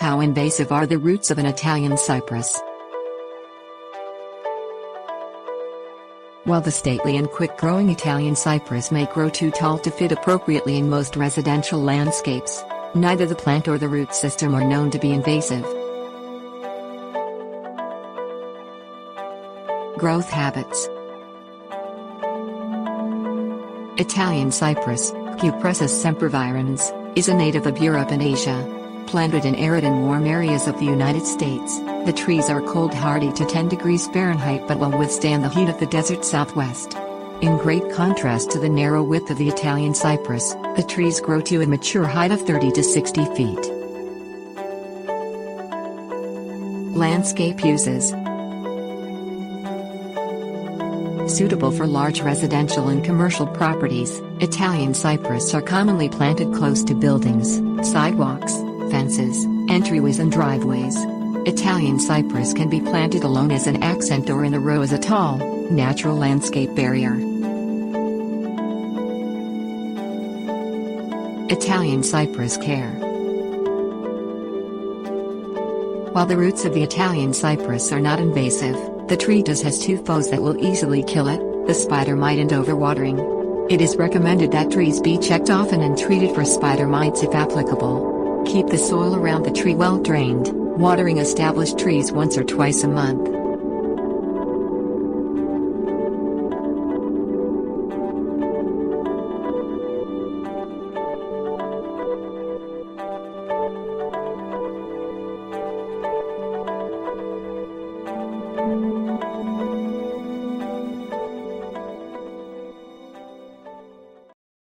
How invasive are the roots of an Italian cypress? While the stately and quick-growing Italian cypress may grow too tall to fit appropriately in most residential landscapes, neither the plant or the root system are known to be invasive. Growth habits. Italian cypress, Cupressus sempervirens, is a native of Europe and Asia. Planted in arid and warm areas of the United States, the trees are cold-hardy to 10 degrees Fahrenheit but will withstand the heat of the desert Southwest. In great contrast to the narrow width of the Italian cypress, the trees grow to a mature height of 30 to 60 feet. Landscape uses. Suitable for large residential and commercial properties, Italian cypress are commonly planted close to buildings, sidewalks, fences, entryways and driveways. Italian cypress can be planted alone as an accent or in a row as a tall, natural landscape barrier. Italian cypress care. While the roots of the Italian cypress are not invasive, the tree has two foes that will easily kill it, the spider mite and overwatering. It is recommended that trees be checked often and treated for spider mites if applicable. Keep the soil around the tree well drained, watering established trees once or twice a month.